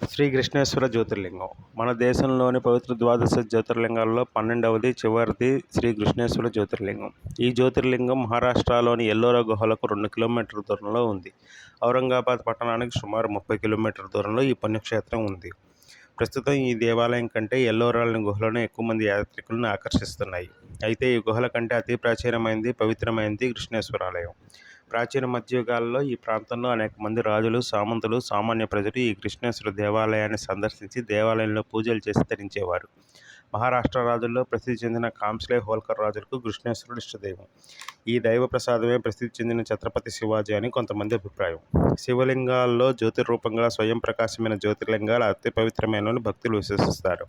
శ్రీ కృష్ణేశ్వర జ్యోతిర్లింగం మన దేశంలోని పవిత్ర ద్వాదశ జ్యోతిర్లింగాల్లో 12వది చివరిది శ్రీ కృష్ణేశ్వర జ్యోతిర్లింగం. ఈ జ్యోతిర్లింగం మహారాష్ట్రలోని ఎల్లోరా గుహలకు 2 కిలోమీటర్ల దూరంలో ఉంది. ఔరంగాబాద్ పట్టణానికి సుమారు 30 కిలోమీటర్ల దూరంలో ఈ పుణ్యక్షేత్రం ఉంది. ప్రస్తుతం ఈ దేవాలయం కంటే ఎల్లోరాలోని గుహలను ఎక్కువ మంది యాత్రికులను ఆకర్షిస్తున్నాయి. అయితే ఈ గుహల కంటే అతి ప్రాచీనమైనది, పవిత్రమైనది కృష్ణేశ్వరాలయం. ప్రాచీన మధ్యయుగాల్లో ఈ ప్రాంతంలో అనేక మంది రాజులు, సామంతులు, సామాన్య ప్రజలు ఈ కృష్ణేశ్వర దేవాలయాన్ని సందర్శించి దేవాలయంలో పూజలు చేసి తరించేవారు. మహారాష్ట్ర రాజుల్లో ప్రసిద్ధి చెందిన కాంస్లే హోల్కర్ రాజులకు కృష్ణేశ్వరుడు ఇష్టదైవం. ఈ దైవ ప్రసాదమే ప్రసిద్ధి చెందిన ఛత్రపతి శివాజీ అని కొంతమంది అభిప్రాయం. శివలింగాల్లో జ్యోతిరూపంగా స్వయం ప్రకాశమైన జ్యోతిర్లింగాలు అతి పవిత్రమైనవని భక్తులు విశ్వసిస్తారు.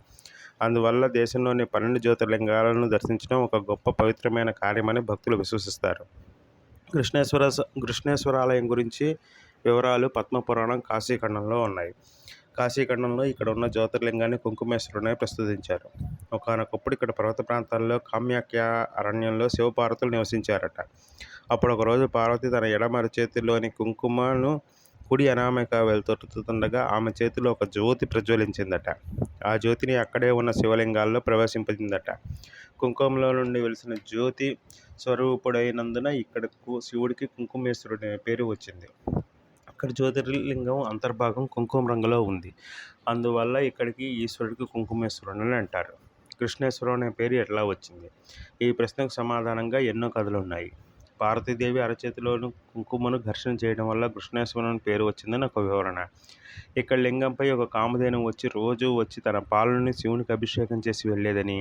అందువల్ల దేశంలోని 12 జ్యోతిర్లింగాలను దర్శించడం ఒక గొప్ప పవిత్రమైన కార్యమని భక్తులు విశ్వసిస్తారు. కృష్ణేశ్వరాలయం గురించి వివరాలు పద్మపురాణం, కాశీఖండంలో ఉన్నాయి. కాశీఖండంలో ఇక్కడ ఉన్న జ్యోతిర్లింగాన్ని కుంకుమేశ్వరుడని ప్రస్తుతించారు. ఒకానొకప్పుడు ఇక్కడ పర్వత ప్రాంతాల్లో కామ్యాఖ్య అరణ్యంలో శివపార్వతులు నివసించారట. అప్పుడు ఒకరోజు పార్వతి తన ఎడమ చేతిలోని కుంకుమను కుడి అనామిక వెళ్తుండగా ఆమె చేతిలో ఒక జ్యోతి ప్రజ్వలించిందట. ఆ జ్యోతిని అక్కడే ఉన్న శివలింగాల్లో ప్రవేశింపజేసిందట. కుంకుమలో నుండి వెలిసిన జ్యోతి స్వరూపుడైనందున ఇక్కడ శివుడికి కుంకుమేశ్వరుడు అనే పేరు వచ్చింది. ఇక్కడ జ్యోతిర్లింగం అంతర్భాగం కుంకుమ రంగులో ఉంది. అందువల్ల ఇక్కడికి ఈశ్వరుడికి కుంకుమేశ్వరుడు అని అంటారు. కృష్ణేశ్వరం అనే పేరు ఎట్లా వచ్చింది? ఈ ప్రశ్నకు సమాధానంగా ఎన్నో కథలు ఉన్నాయి. పార్వతీదేవి అరచేతిలోని కుంకుమను ఘర్షణ చేయడం వల్ల కృష్ణేశ్వరం పేరు వచ్చిందని ఒక వివరణ. ఇక్కడ లింగంపై ఒక కామధేను రోజు వచ్చి తన పాలను శివునికి అభిషేకం చేసి వెళ్ళేదని,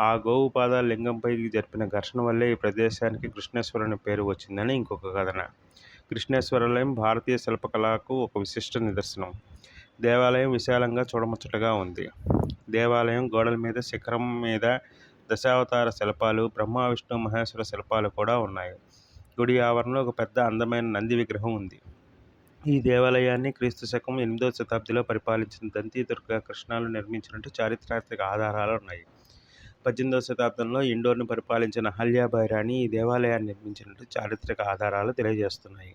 ఆ గోవు పాదాలు లింగంపై జరిపిన ఘర్షణ వల్లే ఈ ప్రదేశానికి కృష్ణేశ్వరం పేరు వచ్చిందని ఇంకొక కథన. కృష్ణేశ్వరాలయం భారతీయ శిల్పకళకు ఒక విశిష్ట నిదర్శనం. దేవాలయం విశాలంగా చూడముచ్చటగా ఉంది. దేవాలయం గోడల మీద, శిఖరం మీద దశావతార శిల్పాలు, బ్రహ్మ, విష్ణు, మహేశ్వర శిల్పాలు కూడా ఉన్నాయి. గుడి ఆవరణలో ఒక పెద్ద అందమైన నంది విగ్రహం ఉంది. ఈ దేవాలయాన్ని క్రీస్తు శకం 8వ శతాబ్దిలో పరిపాలించిన దంతి దుర్గా కృష్ణాలు నిర్మించినట్టు చారిత్రాత్మక ఆధారాలు ఉన్నాయి. 18వ శతాబ్దంలో ఇండోర్ను పరిపాలించిన అహల్యాబాయి రాణి ఈ దేవాలయాన్ని నిర్మించినట్టు చారిత్రక ఆధారాలు తెలియజేస్తున్నాయి.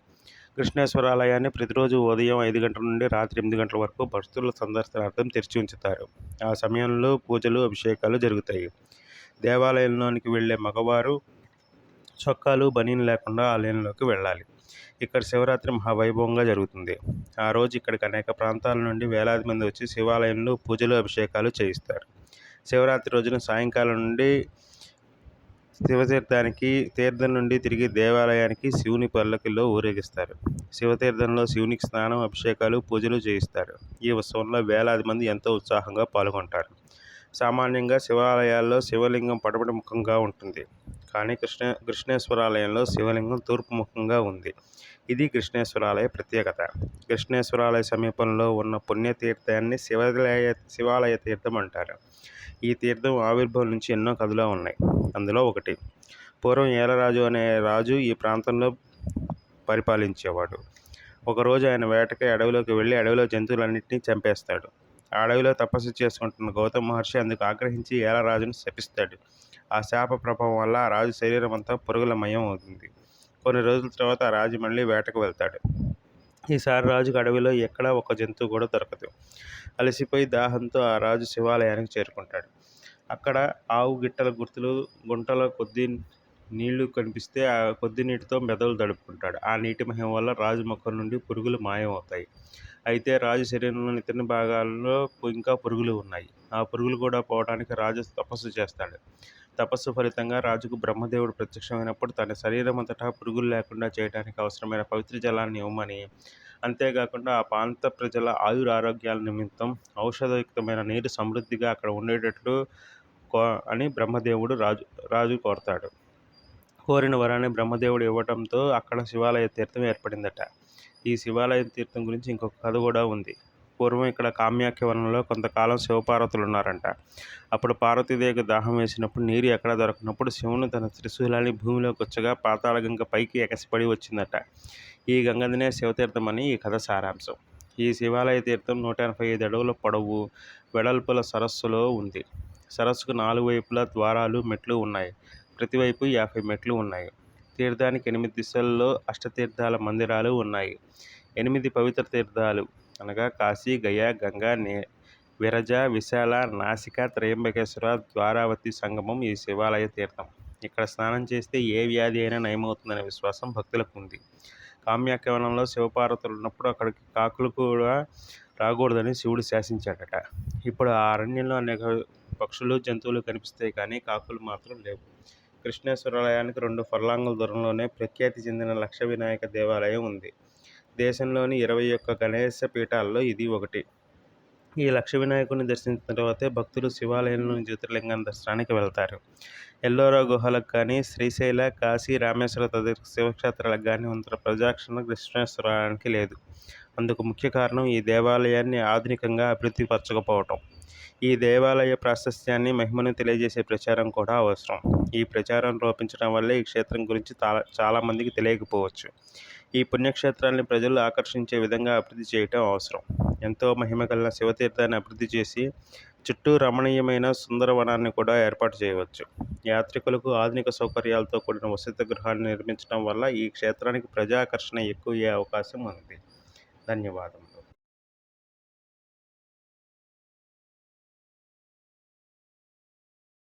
కృష్ణేశ్వరాలయాన్ని ప్రతిరోజు ఉదయం 5 గంటల నుండి రాత్రి 8 గంటల వరకు భక్తుల సందర్శనార్థం తెరిచి ఉంచుతారు. ఆ సమయంలో పూజలు, అభిషేకాలు జరుగుతాయి. దేవాలయంలోనికి వెళ్లే మగవారు చొక్కాలు, బనీన్ లేకుండా ఆలయంలోకి వెళ్ళాలి. ఇక్కడ శివరాత్రి మహావైభవంగా జరుగుతుంది. ఆ రోజు ఇక్కడికి అనేక ప్రాంతాల నుండి వేలాది మంది వచ్చి శివాలయంలో పూజలు, అభిషేకాలు చేయిస్తారు. శివరాత్రి రోజున సాయంకాలం నుండి తీర్థం నుండి తిరిగి దేవాలయానికి శివుని పల్లకిలో ఊరేగిస్తారు. శివతీర్థంలో శివునికి స్నానం, అభిషేకాలు, పూజలు చేయిస్తారు. ఈ ఉత్సవంలో వేలాది మంది ఎంతో ఉత్సాహంగా పాల్గొంటారు. సామాన్యంగా శివాలయాల్లో శివలింగం పడమటి ముఖంగా ఉంటుంది. కానీ కృష్ణేశ్వరాలయంలో శివలింగం తూర్పు ముఖంగా ఉంది. ఇది కృష్ణేశ్వరాలయ ప్రత్యేకత. కృష్ణేశ్వరాలయ సమీపంలో ఉన్న పుణ్యతీర్థాన్ని శివాలయ తీర్థం అంటారు. ఈ తీర్థం ఆవిర్భావం నుంచి ఎన్నో కథలు ఉన్నాయి. అందులో ఒకటి, పూర్వం ఏలరాజు అనే రాజు ఈ ప్రాంతంలో పరిపాలించేవాడు. ఒకరోజు ఆయన వేటకి అడవిలోకి వెళ్ళి అడవిలో జంతువులన్నింటినీ చంపేస్తాడు. ఆ అడవిలో తపస్సు చేసుకుంటున్న గౌతమ మహర్షి అందుకు ఆగ్రహించి ఏలరాజును శపిస్తాడు. ఆ శాప ప్రభావం వల్ల ఆ రాజు శరీరం అంతా పురుగులమయం అవుతుంది. కొన్ని రోజుల తర్వాత ఆ రాజు మళ్ళీ వేటకు వెళ్తాడు. ఈసారి రాజుకు అడవిలో ఎక్కడా ఒక జంతువు కూడా దొరకదు. అలసిపోయి దాహంతో ఆ రాజు శివాలయానికి చేరుకుంటాడు. అక్కడ ఆవు గిట్టల గుంటల కొద్ది నీళ్లు కనిపిస్తే ఆ కొద్ది నీటితో మెదలు తడుపుకుంటాడు. ఆ నీటి మహిమ వల్ల రాజు ముఖం నుండి పురుగులు మాయమవుతాయి. అయితే రాజు శరీరంలోని ఇతర భాగాల్లో ఇంకా పురుగులు ఉన్నాయి. ఆ పురుగులు కూడా పోవడానికి రాజు తపస్సు చేస్తాడు. తపస్సు ఫలితంగా రాజుకు బ్రహ్మదేవుడు ప్రత్యక్షమైనప్పుడు తన శరీరం అంతటా పురుగులు లేకుండా చేయడానికి అవసరమైన పవిత్ర జలాన్ని ఇవ్వమని, అంతేకాకుండా ఆ ప్రాంత ప్రజల ఆయురారోగ్యాల నిమిత్తం ఔషధయుక్తమైన నీరు సమృద్ధిగా అక్కడ ఉండేటట్లు అని బ్రహ్మదేవుడు రాజు కోరతాడు. కోరిన వరాన్ని బ్రహ్మదేవుడు ఇవ్వడంతో అక్కడ శివాలయ తీర్థం ఏర్పడిందట. ఈ శివాలయ తీర్థం గురించి ఇంకొక కథ కూడా ఉంది. పూర్వం ఇక్కడ కామ్యాఖ్య వనంలో కొంతకాలం శివపార్వతులు ఉన్నారంట. అప్పుడు పార్వతీదేవికి దాహం వేసినప్పుడు నీరు ఎక్కడా దొరకనప్పుడు శివుని తన త్రిశూలాన్ని భూమిలోకి వచ్చగా పాతాళ గంగ పైకి ఎగసిపడి వచ్చిందట. ఈ గంగదినే శివతీర్థం అని ఈ కథ సారాంశం. ఈ శివాలయ తీర్థం 185 అడుగుల పొడవు, వెడల్పుల సరస్సులో ఉంది. సరస్సుకు 4 వైపులా ద్వారాలు, మెట్లు ఉన్నాయి. ప్రతివైపు 50 మెట్లు ఉన్నాయి. తీర్థానికి 8 దిశల్లో అష్టతీర్థాల మందిరాలు ఉన్నాయి. 8 పవిత్ర తీర్థాలు అనగా కాశీ, గయ, గంగా, విరజ, విశాల, నాసిక, త్రయంబకేశ్వర, ద్వారావతి సంగమం ఈ శివాలయ తీర్థం. ఇక్కడ స్నానం చేస్తే ఏ వ్యాధి అయినా నయమవుతుందనే విశ్వాసం భక్తులకు ఉంది. కామ్యాకవనంలో శివపార్వతులు ఉన్నప్పుడు అక్కడికి కాకులు కూడా రాకూడదని శివుడు శాసించాడట. ఇప్పుడు ఆ అరణ్యంలో అనేక పక్షులు, జంతువులు కనిపిస్తాయి, కానీ కాకులు మాత్రం లేవు. కృష్ణేశ్వరాలయానికి 2 ఫర్లాంగుల దూరంలోనే ప్రఖ్యాతి చెందిన లక్ష వినాయక దేవాలయం ఉంది. దేశంలోని 21 గణేశ పీఠాల్లో ఇది ఒకటి. ఈ లక్ష వినాయకుడిని దర్శించిన తర్వాతే భక్తులు శివాలయంలోని జ్యోతిర్లింగం దర్శనానికి వెళ్తారు. ఎల్లోరా గుహలకు కానీ, శ్రీశైల, కాశీ, రామేశ్వర తదితర శివక్షేత్రాలకు కానీ అంత ప్రజాక్షణ కృష్ణేశ్వరానికి లేదు. అందుకు ముఖ్య కారణం ఈ దేవాలయాన్ని ఆధునికంగా అభివృద్ధి పరచకపోవటం. ఈ దేవాలయ ప్రాశస్త్యాన్ని, మహిమను తెలియజేసే ప్రచారం కూడా అవసరం. ఈ ప్రచారం రూపించడం వల్లే ఈ క్షేత్రం గురించి చాలామందికి తెలియకపోవచ్చు. ఈ పుణ్యక్షేత్రాన్ని ప్రజలు ఆకర్షించే విధంగా అభివృద్ధి చేయటం అవసరం. ఎంతో మహిమ కలిగిన శివతీర్థాన్ని అభివృద్ధి చేసి చుట్టూ రమణీయమైన సుందరవనాన్ని కూడా ఏర్పాటు చేయవచ్చు. యాత్రికులకు ఆధునిక సౌకర్యాలతో కూడిన వసతి గృహాన్ని నిర్మించడం వల్ల ఈ క్షేత్రానికి ప్రజాకర్షణ ఎక్కువయ్యే అవకాశం ఉంది. ధన్యవాదం.